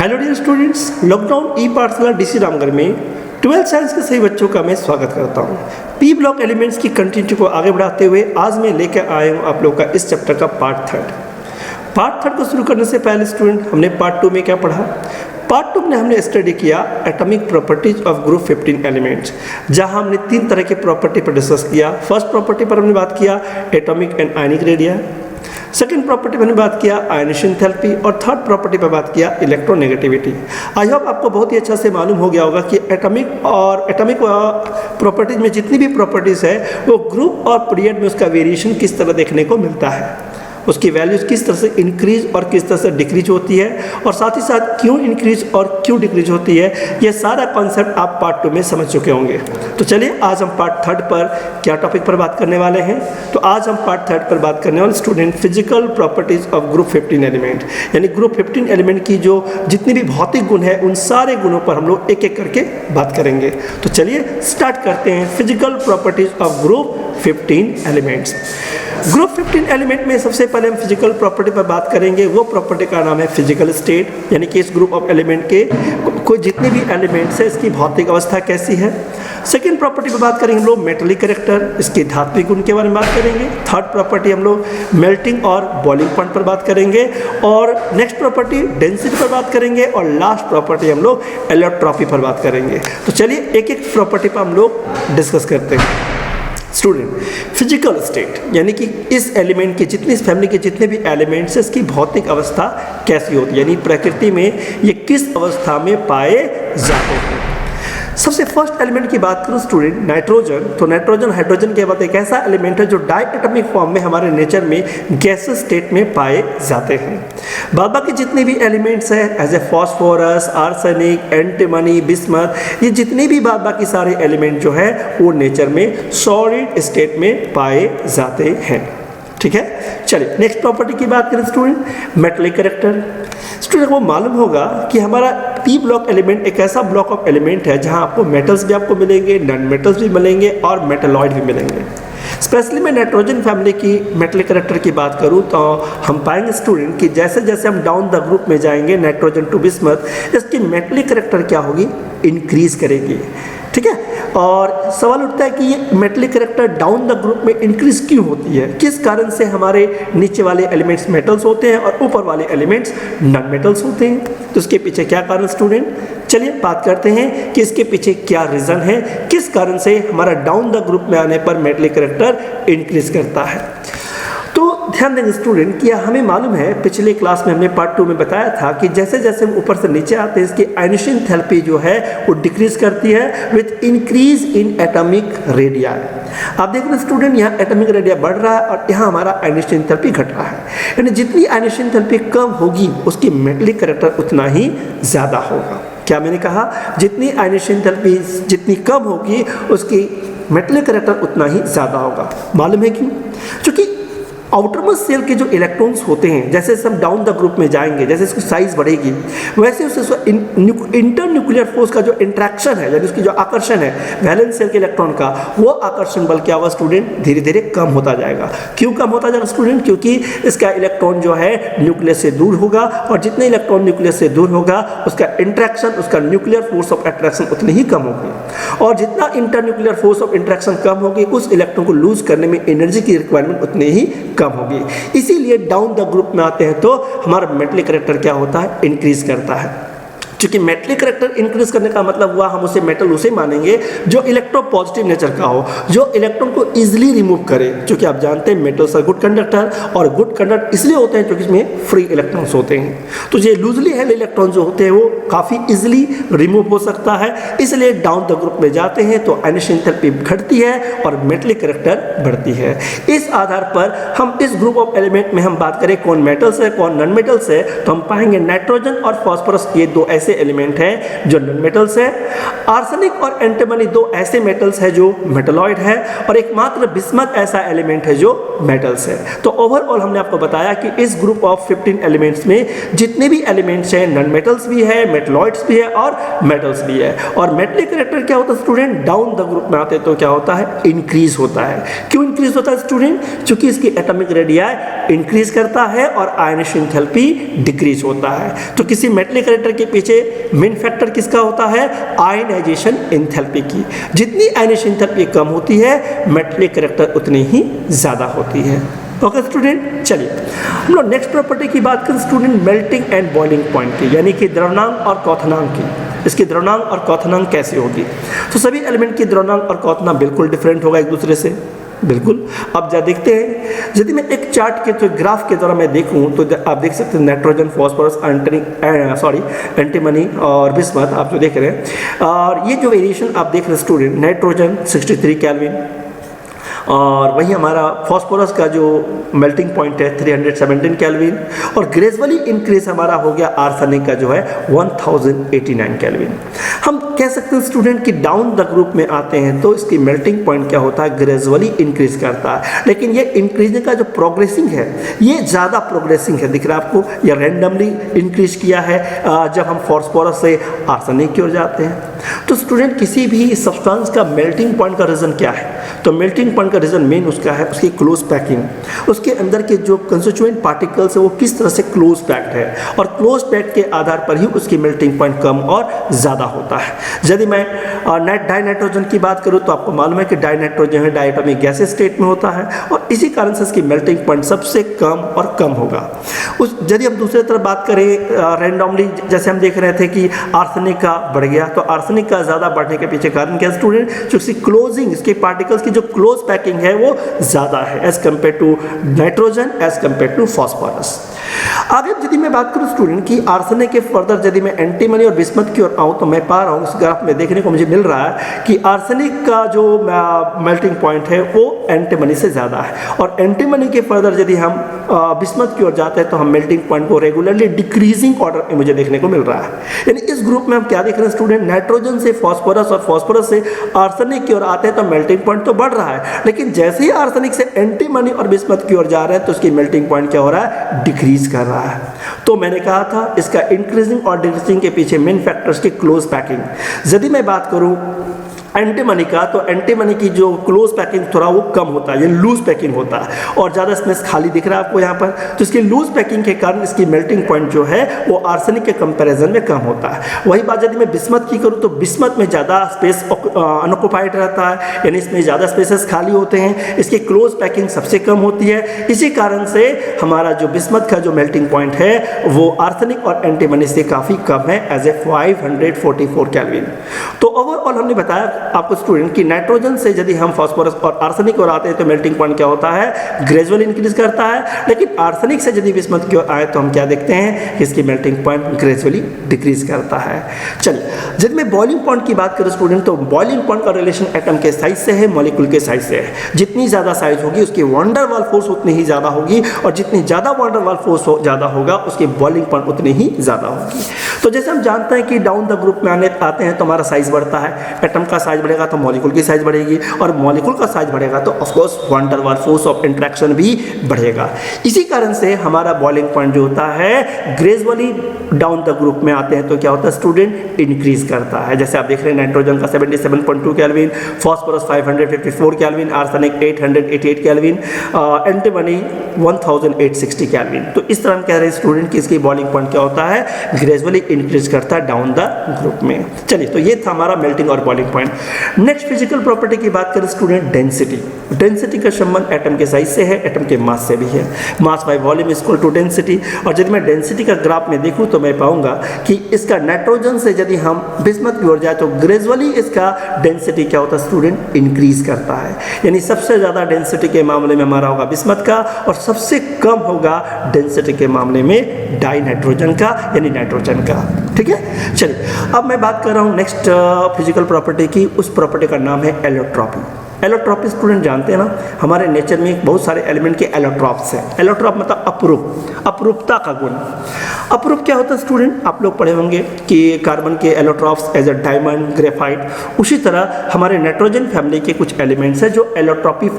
Hello dear students, lockdown ई पाठशाला DC Ramgarh में 12th science के सभी बच्चों का मैं स्वागत करता हूं। पी ब्लॉक एलिमेंट्स की कंटिन्यूटी को आगे बढ़ाते हुए आज मैं लेकर आया हूं आप लोग का इस चैप्टर का पार्ट थर्ड को शुरू करने से पहले स्टूडेंट हमने पार्ट 2 में क्या पढ़ा। पार्ट 2 में हमने स्टडी किया atomic properties of group 15 elements, जहां हमने 3 तरह के प्रॉपर्टी पर डिस्कस किया। फर्स्ट प्रॉपर्टी पर हमने बात किया atomic and ionic radii, second property पर हमने बात किया आयनेशन एंथैल्पी और थर्ड प्रॉपर्टी पर बात किया इलेक्ट्रोनेगेटिविटी। आई होप आपको बहुत ही अच्छा से मालूम हो गया होगा कि एटॉमिक प्रॉपर्टीज में जितनी भी प्रॉपर्टीज है वो ग्रुप और पीरियड में उसका वेरिएशन किस तरह देखने को मिलता है, उसकी वैल्यूज किस तरह से इंक्रीज और किस तरह से डिक्रीज होती है, और साथ ही साथ क्यों इंक्रीज और क्यों डिक्रीज होती है, यह सारा कॉन्सेप्ट आप पार्ट 2 में समझ चुके होंगे। तो चलिए आज हम पार्ट 3 पर क्या टॉपिक पर बात करने वाले हैं। तो आज हम पार्ट 3 पर बात करने वाले student physical properties of group 15 element, यानी ग्रुप 15 एलिमेंट की जो जितनी भी भौतिक गुण है उन सारे गुणों पर हम लोग एक एक करके बात करेंगे। तो चलिए स्टार्ट करते हैं physical properties of group 15 elements. Group 15 element में सबसे पहले हम फिजिकल प्रॉपर्टी पर बात करेंगे। वो प्रॉपर्टी का नाम है फिजिकल स्टेट, यानी कि इस ग्रुप ऑफ एलिमेंट के कोई जितने भी एलिमेंट्स है इसकी भौतिक अवस्था कैसी है। सेकेंड प्रॉपर्टी पर बात करेंगे हम लोग मेटेलिक कैरेक्टर, इसके धात्विक गुण के बारे में बात करेंगे। थर्ड प्रॉपर्टी हम लोग मेल्टिंग और बॉइलिंग पॉइंट पर बात करेंगे, और नेक्स्ट प्रॉपर्टी डेंसिटी पर बात करेंगे, और लास्ट प्रॉपर्टी हम लोग एलोट्रॉपी पर बात करेंगे। तो चलिए एक एक प्रॉपर्टी पर हम लोग डिस्कस करते हैं। स्टूडेंट फिजिकल स्टेट यानी कि इस एलिमेंट के जितनी इस फैमिली के जितने भी एलिमेंट्स हैं इसकी भौतिक अवस्था कैसी होती है, यानी प्रकृति में ये किस अवस्था में पाए जाते हैं। सबसे फर्स्ट एलिमेंट की बात करूं स्टूडेंट नाइट्रोजन, तो नाइट्रोजन हाइड्रोजन के बाद एक ऐसा एलिमेंट है जो डायएटॉमिक फॉर्म में हमारे नेचर में गैसेस स्टेट में पाए जाते हैं। बाद बाकी जितने भी एलिमेंट्स हैं as a phosphorus, arsenic, antimony, bismuth, ये जितने भी बाद बाकी सारे एलिमेंट जो है वो नेचर में सॉलिड स्टेट में पाए जाते हैं। ठीक है, चलिए नेक्स्ट प्रॉपर्टी की बात करें स्टूडेंट मेटेलिक कैरेक्टर। स्टूडेंट को मालूम होगा कि हमारा पी ब्लॉक एलिमेंट एक ऐसा ब्लॉक ऑफ एलिमेंट है जहां आपको मेटल्स भी आपको मिलेंगे, नॉन मेटल्स भी मिलेंगे और मेटलॉइड भी मिलेंगे। स्पेशली मैं नाइट्रोजन फैमिली की मेटेलिक कैरेक्टर की बात करूं तो हम पाएंगे स्टूडेंट कि जैसे जैसे हम डाउन द ग्रुप में जाएंगे नाइट्रोजन टू बिस्मथ, इसकी मेटेलिक कैरेक्टर क्या होगी, इंक्रीज करेगी। ठीक है, और सवाल उठता है कि ये metallic character down the group में इंक्रीज क्यों होती है, किस कारण से हमारे नीचे वाले एलिमेंट्स मेटल्स होते हैं और ऊपर वाले एलिमेंट्स नॉन मेटल्स होते हैं। तो इसके पीछे क्या कारण स्टूडेंट, चलिए बात करते हैं कि इसके पीछे क्या रीज़न है, किस कारण से हमारा डाउन द ग्रुप में आने पर मेटेलिक कैरेक्टर इंक्रीज करता है। तो ध्यान देंगे स्टूडेंट कि हमें मालूम है पिछले क्लास में हमने पार्ट 2 में बताया था कि जैसे जैसे हम ऊपर से नीचे आते हैं इसकी आयनेशन एंथैल्पी जो है वो डिक्रीज करती है with increase in atomic radii. आप देख रहे हैं स्टूडेंट यहाँ एटॉमिक रेडिया बढ़ रहा है और यहाँ हमारा आयनेशन एंथैल्पी घट रहा है, यानी जितनी आयनेशन एंथैल्पी कम होगी उसकी मेटेलिक कैरेक्टर उतना ही ज़्यादा होगा। क्या मैंने कहा, जितनी आयनेशन एंथैल्पी जितनी कम होगी उसकी मेटेलिक कैरेक्टर उतना ही ज़्यादा होगा। मालूम है क्यों, क्योंकि आउटरमोस्ट सेल के जो इलेक्ट्रॉन्स होते हैं जैसे हम डाउन द ग्रुप में जाएंगे जैसे इसकी साइज बढ़ेगी वैसे उससे इंटर न्यूक्लियर फोर्स का जो इंट्रैक्शन है यानी उसकी जो आकर्षण है वैलेंस सेल के इलेक्ट्रॉन का, वो आकर्षण बल क्या होगा स्टूडेंट, धीरे धीरे कम होता जाएगा। क्यों कम होता जाएगा स्टूडेंट, क्योंकि इसका इलेक्ट्रॉन जो है न्यूक्लियस से दूर होगा, और जितने इलेक्ट्रॉन न्यूक्लियस से दूर होगा उसका इंट्रैक्शन, उसका न्यूक्लियर फोर्स ऑफ अट्रैक्शन उतनी ही कम होगी, और जितना inter nuclear force of interaction कम होगी उस इलेक्ट्रॉन को लूज करने में एनर्जी की रिक्वायरमेंट उतनी ही कम होगी। इसीलिए डाउन द ग्रुप में आते हैं तो हमारा मेटेलिक कैरेक्टर क्या होता है, इंक्रीज करता है। क्योंकि मेटेलिक कैरेक्टर इंक्रीज करने का मतलब हुआ हम उसे मेटल उसे मानेंगे जो इलेक्ट्रो पॉजिटिव नेचर का हो, जो इलेक्ट्रॉन को इजीली रिमूव करे। क्योंकि आप जानते हैं मेटल्स आर गुड कंडक्टर, और गुड कंडक्टर इसलिए होते हैं क्योंकि इसमें फ्री इलेक्ट्रॉन्स होते हैं। तो ये लूजली हेल्ड इलेक्ट्रॉन जो होते हैं वो काफ़ी इजीली रिमूव हो सकता है, इसलिए डाउन द ग्रुप में जाते हैं तो आयनेशन एंथैल्पी घटती है और मेटेलिक कैरेक्टर बढ़ती है। इस आधार पर हम इस ग्रुप ऑफ एलिमेंट में हम बात करें कौन मेटल्स है कौन नॉन मेटल्स है, तो हम पाएंगे नाइट्रोजन और फॉस्फोरस ये दो ऐसे ऐसे एलिमेंट हैं जो नॉन मेटल्स है। आर्सेनिक और एंटीमनी दो ऐसे मेटल्स हैं जो मेटलॉइड है, और एकमात्र बिस्मथ ऐसा एलिमेंट है जो मेटल्स है। तो ओवरऑल हमने आपको बताया कि इस ग्रुप ऑफ 15 एलिमेंट्स में जितने भी एलिमेंट्स हैं नॉन मेटल्स भी है, मेटलॉइड्स भी है और मेटल्स भी है। और मेटलिक कैरेक्टर क्या होता है स्टूडेंट, डाउन द ग्रुप में आते तो क्या होता है, इंक्रीज होता है। क्यों इंक्रीज होता है स्टूडेंट, क्योंकि इसकी एटॉमिक रेडियाई इंक्रीज करता है और आयनिक एंथैल्पी डिक्रीज होता है। तो किसी मेटलिक कैरेक्टर के पीछे मेन फैक्टर किसका होता है, आयनाइजेशन एंथैल्पी की। जितनी आयनिक एंथैल्पी कम होती है मेटलिक कैरेक्टर उतनी ही ज्यादा होती है। ओके स्टूडेंट, चलिए हम लोग नेक्स्ट प्रॉपर्टी की बात करें student, melting and boiling point की, यानी कि द्रवनांक और क्वथनांक की। इसकी द्रवनांक और क्वथनांक कैसे होगी, तो सभी एलिमेंट की द्रवनांक और क्वथनांक बिल्कुल डिफरेंट होगा एक दूसरे से, बिल्कुल। अब जब देखते हैं, यदि मैं एक चार्ट के तो ग्राफ के द्वारा मैं देखूं तो आप देख सकते हैं नाइट्रोजन, फॉस्फोरस, एंटीमनी और बिस्मथ आप जो देख रहे हैं। और ये जो वेरिएशन आप देख रहे हैं स्टूडेंट, नाइट्रोजन 63 केल्विन, और वही हमारा फॉस्फोरस का जो मेल्टिंग पॉइंट है 317 केल्विन, और ग्रेजुअली इंक्रीज हमारा हो गया आर्सेनिक का जो है 1089 केल्विन। हम कह सकते हैं स्टूडेंट कि डाउन द ग्रुप में आते हैं तो इसकी मेल्टिंग पॉइंट क्या होता है, ग्रेजुअली इंक्रीज करता है। लेकिन ये इंक्रीज का जो प्रोग्रेसिंग है ये ज़्यादा प्रोग्रेसिंग है, दिख रहा है आपको, या रैंडमली इंक्रीज किया है जब हम फॉस्फोरस से आर्सेनिक की ओर जाते हैं। तो स्टूडेंट किसी भी सब्सटेंस का मेल्टिंग पॉइंट का रीज़न क्या है, तो मेल्टिंग पॉइंट का रीज़न मेन उसका है उसकी क्लोज पैकिंग, उसके अंदर के जो कंस्टिट्यूएंट पार्टिकल्स है वो किस तरह से क्लोज पैक्ड है, और क्लोज पैक्ड के आधार पर ही उसकी मेल्टिंग पॉइंट कम और ज़्यादा होता है। यदि मैं डाई नाइट्रोजन की बात करूँ तो आपको मालूम है कि डाई नाइट्रोजन है डायटोमिक गैसेस स्टेट में होता है, और इसी कारण से इसकी मेल्टिंग पॉइंट सबसे कम और कम होगा। यदि हम दूसरी तरफ बात करें रैंडमली, जैसे हम देख रहे थे कि आर्सेनिक का बढ़ गया, तो आर्सेनिक का ज़्यादा बढ़ने के पीछे कारण क्या स्टूडेंट, जो इसकी क्लोजिंग, इसके पार्टिकल्स की जो क्लोज पैकिंग है वो ज़्यादा है as compare to nitrogen, as compare to phosphorus. आगे यदि मैं बात करूं स्टूडेंट कि आर्सेनिक के फर्दर यदि मैं एंटीमनी और बिस्मथ की ओर आऊं तो मैं पा रहा हूं इस ग्राफ में देखने को मुझे मिल रहा है कि आर्सेनिक का जो मेल्टिंग पॉइंट है वो एंटीमनी से ज़्यादा है, और एंटीमनी के फर्दर यदि हम बिस्मथ की ओर जाते हैं तो हम मेल्टिंग पॉइंट को रेगुलरली डिक्रीजिंग ऑर्डर में मुझे देखने को मिल रहा है। यानी इस ग्रुप में हम क्या देख रहे हैं स्टूडेंट, नाइट्रोजन से फॉस्फोरस और फॉस्फोरस से आर्सेनिक की ओर आते हैं तो मेल्टिंग पॉइंट तो बढ़ रहा है, लेकिन जैसे ही आर्सेनिक से एंटीमनी और बिस्मथ की ओर जा रहे हैं तो उसकी मेल्टिंग पॉइंट क्या हो रहा है, डिक्रीज कर रहा है। तो मैंने कहा था इसका इंक्रीजिंग और डिक्रीजिंग के पीछे मेन फैक्टर्स की क्लोज पैकिंग। यदि मैं बात करूं एंटीमनी का, तो एंटीमनी की जो क्लोज पैकिंग थोड़ा वो कम होता है, ये लूज पैकिंग होता है, और ज़्यादा स्पेस खाली दिख रहा है आपको यहाँ पर, तो इसकी लूज पैकिंग के कारण इसकी मेल्टिंग पॉइंट जो है वो आर्सेनिक के कंपैरिजन में कम होता है। वही बात यदि मैं बिस्मथ की करूँ तो बिस्मथ में ज़्यादा स्पेस अनऑक्युपाइड रहता है, यानी इसमें ज़्यादा स्पेसेस खाली होते हैं, इसकी क्लोज पैकिंग सबसे कम होती है। इसी कारण से हमारा जो बिस्मथ का जो मेल्टिंग पॉइंट है वो आर्सेनिक और एंटीमनी से काफ़ी कम है, एज ए 544 केल्विन। तो ओवरऑल हमने बताया आपको स्टूडेंट कि नाइट्रोजन से यदि हम फॉस्फोरस और आर्सेनिक और आते हैं तो मेल्टिंग पॉइंट क्या होता है, ग्रेजुअली इंक्रीज करता है, लेकिन आर्सेनिक से यदि बिस्मथ की ओर आए तो हम क्या देखते हैं कि इसकी मेल्टिंग पॉइंट ग्रेजुअली डिक्रीज करता है। चलिए यदि मैं बॉइलिंग पॉइंट की बात करूं स्टूडेंट, तो बॉइलिंग पॉइंट का रिलेशन एटम के साइज से है, मॉलिक्यूल के साइज से है। जितनी ज़्यादा साइज होगी उसकी वॉन डेर वाल फोर्स उतनी ही ज़्यादा होगी, और जितनी ज़्यादा वॉन डेर वाल फोर्स ज़्यादा होगा उसकी बॉइलिंग पॉइंट उतनी ही ज़्यादा होगी। तो जैसे हम जानते हैं कि डाउन द ग्रुप में आते हैं तो हमारा साइज बढ़ता है, एटम का साइज बढ़ेगा तो मॉलिक्यूल की साइज बढ़ेगी, और मॉलिक्यूल का साइज बढ़ेगा तो of course van der Waals force of interaction भी बढ़ेगा। इसी कारण से हमारा बॉइलिंग पॉइंट जो होता है ग्रेजुअली डाउन द ग्रुप में आते हैं तो क्या होता है स्टूडेंट, इंक्रीज करता है। जैसे आप देख रहे हैं नाइट्रोजन का 77.2 kelvin, phosphorus 554 kelvin, arsenic 888 kelvin, antimony 1860 kelvin. तो इस तरह हम कह रहे हैं स्टूडेंट कि इसकी बॉइलिंग पॉइंट क्या होता है, ग्रेजुअली इंक्रीज करता है डाउन द ग्रुप में। चलिए तो ये था हमारा मेल्टिंग और boiling point. Next physical property की बात करें स्टूडेंट, डेंसिटी। डेंसिटी का संबंध एटम के साइज से है, एटम के मास से भी है। Mass by volume is equal to density. और यदि मैं डेंसिटी का ग्राफ में देखूं तो मैं पाऊंगा कि इसका नाइट्रोजन से यदि हम बिस्मथ की ओर जाए तो ग्रेजुअली इसका डेंसिटी क्या होता है स्टूडेंट, इंक्रीज करता है। यानी सबसे ज़्यादा डेंसिटी के मामले में हमारा होगा बिस्मथ का, और सबसे कम होगा डेंसिटी के मामले में डाई नाइट्रोजन का, यानी नाइट्रोजन का। ठीक है, चलिए अब मैं बात कर रहा हूँ नेक्स्ट फिजिकल प्रॉपर्टी की। उस प्रॉपर्टी का नाम है एलोट्रॉपी। एलोट्रॉपी स्टूडेंट जानते हैं ना, हमारे नेचर में बहुत सारे एलिमेंट के एलोट्रॉप्स हैं। एलोट्रॉप मतलब अपरूप, अपरूपता का गुण। अपरूप क्या होता है स्टूडेंट, आप लोग पढ़े होंगे कि कार्बन के allotropes as a diamond, graphite. उसी तरह हमारे नाइट्रोजन फैमिली के कुछ एलिमेंट्स हैं जो एलोट्रॉपी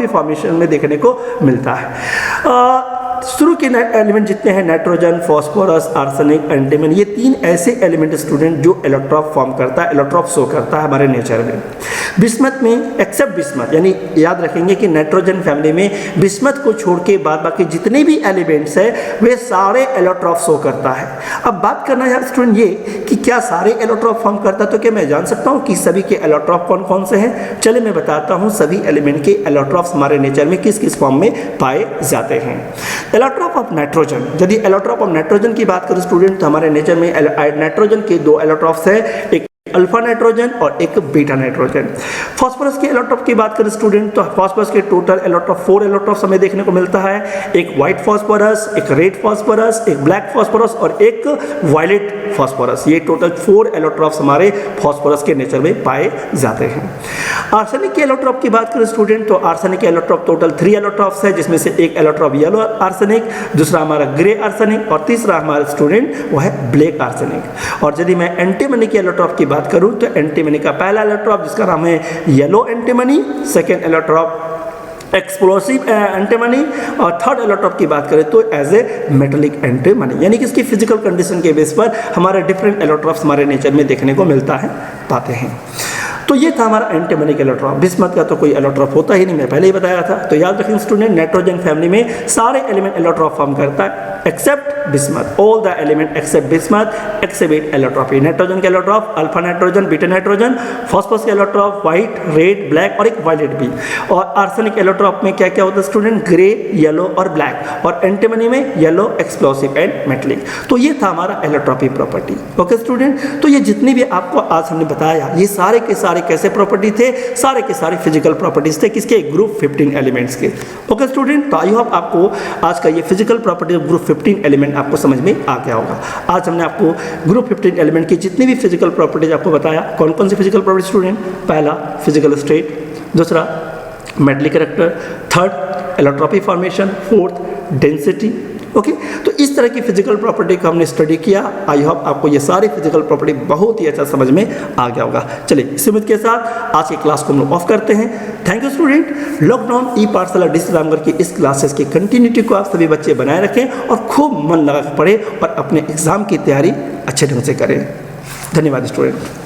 फॉर्मेशन में देखने को मिलता है। शुरू के एलिमेंट जितने हैं, नाइट्रोजन, फास्फोरस, आर्सेनिक, एंटीमनी, ये 3 ऐसे एलिमेंट स्टूडेंट जो एलोट्रॉप फॉर्म करता है, एलोट्रॉप शो करता है हमारे नेचर में। बिस्मथ में एक्सेप्ट बिस्मथ, यानी याद रखेंगे कि नाइट्रोजन फैमिली में बिस्मथ को छोड़ के बाद बाकी जितने भी एलिमेंट्स हैं वे सारे एलोट्रॉप शो करता है। अब बात करना है स्टूडेंट ये कि क्या सारे एलोट्रॉप फॉर्म करता है, तो क्या मैं जान सकता हूँ कि सभी के एलोट्रॉप कौन कौन से हैं? चलिए मैं बताता हूँ सभी एलिमेंट के एलोट्रॉप्स हमारे नेचर में किस किस फॉर्म में पाए जाते हैं। एलोट्रॉप ऑफ नाइट्रोजन, यदि एलोट्रॉप ऑफ नाइट्रोजन की बात करें स्टूडेंट तो हमारे नेचर में नाइट्रोजन के 2 एलोट्रॉप्स हैं, एक अल्फा नाइट्रोजन और एक बीटा नाइट्रोजन। फास्फोरस के एलोट्रॉप की बात करें स्टूडेंट तो फास्फोरस के टोटल एलोट्रॉप 4 एलोट्रॉप्स हमें देखने को मिलता है, एक व्हाइट फास्फोरस, एक रेड फास्फोरस, एक ब्लैक फास्फोरस और एक वायलेट फास्फोरस। ये टोटल 4 एलोट्रॉप्स हमारे फास्फोरस के नेचर में पाए जाते हैं। आर्सेनिक के एलोट्रॉप की बात करें स्टूडेंट तो आर्सेनिक के एलोट्रॉप टोटल 3 एलोट्रॉप्स है, जिसमें से एक एलोट्रॉप येलो आर्सेनिक, दूसरा हमारा ग्रे आर्सेनिक और तीसरा हमारा स्टूडेंट वो है ब्लैक आर्सेनिक। और यदि मैं एंटीमनी के एलोट्रॉप की बात करूं तो एंटीमनी का पहला एलोट्रॉप जिसका नाम है yellow antimony, second allotrope explosive antimony और थर्ड एलोट्रॉप की बात करें तो एज ए मेटेलिक एंटीमनी। यानी कि इसकी फिजिकल कंडीशन के बेस पर हमारे डिफरेंट एलोट्रॉप्स हमारे नेचर में देखने को मिलता है, पाते हैं। तो ये था हमारा एंटीमनी का एलोट्रॉप। बिस्मथ का तो कोई एलोट्रॉप होता ही नहीं, मैं पहले ही बताया था। तो याद रखें स्टूडेंट, नाइट्रोजन फैमिली में सारे एलिमेंट एलोट्रॉप फॉर्म करता है except bismuth. All the element except bismuth exhibit allotropy. Nitrogen के allotrope alpha nitrogen, beta nitrogen, phosphorus के एलोट्रॉप व्हाइट, रेड, ब्लैक और एक वायलेट भी। और आर्सेनिक एलोट्रॉप में क्या क्या होता है स्टूडेंट, ग्रे, येलो और ब्लैक। और एंटीमनी में येलो, एक्सप्लोसिव एंड मेटेलिक। तो ये था हमारा एलोट्रॉपी प्रॉपर्टी। ओके स्टूडेंट, तो ये जितनी भी आपको आज हमने बताया ये सारे के सारे कैसे प्रॉपर्टी थे, सारे के सारे फिजिकल प्रॉपर्टीज थे किसके, ग्रुप 15 एलिमेंट्स के। ओके स्टूडेंट, तो आई होप आपको आज का ये physical property of group 15 element आपको समझ में आ गया होगा। आज हमने आपको ग्रुप 15 एलिमेंट की जितनी भी फिजिकल प्रॉपर्टीज आपको बताया। कौन कौन सी फिजिकल प्रॉपर्टी स्टूडेंट, पहला फिजिकल स्टेट, दूसरा metallic character, third allotropy formation, fourth density. Okay, तो इस तरह की फिजिकल प्रॉपर्टी को हमने स्टडी किया। आई होप आपको ये सारी फिजिकल प्रॉपर्टी बहुत ही अच्छा समझ में आ गया होगा। चलिए इस उम्मीद के साथ आज की क्लास को हम लोग ऑफ करते हैं। Thank you student. लॉकडाउन ई पाठशाला डिस्ट्रिक्ट रामगढ़ की इस क्लासेस की कंटिन्यूटी को आप सभी बच्चे बनाए रखें और खूब मन लगा कर पढ़ें और अपने एग्जाम की तैयारी अच्छे ढंग से करें। धन्यवाद स्टूडेंट।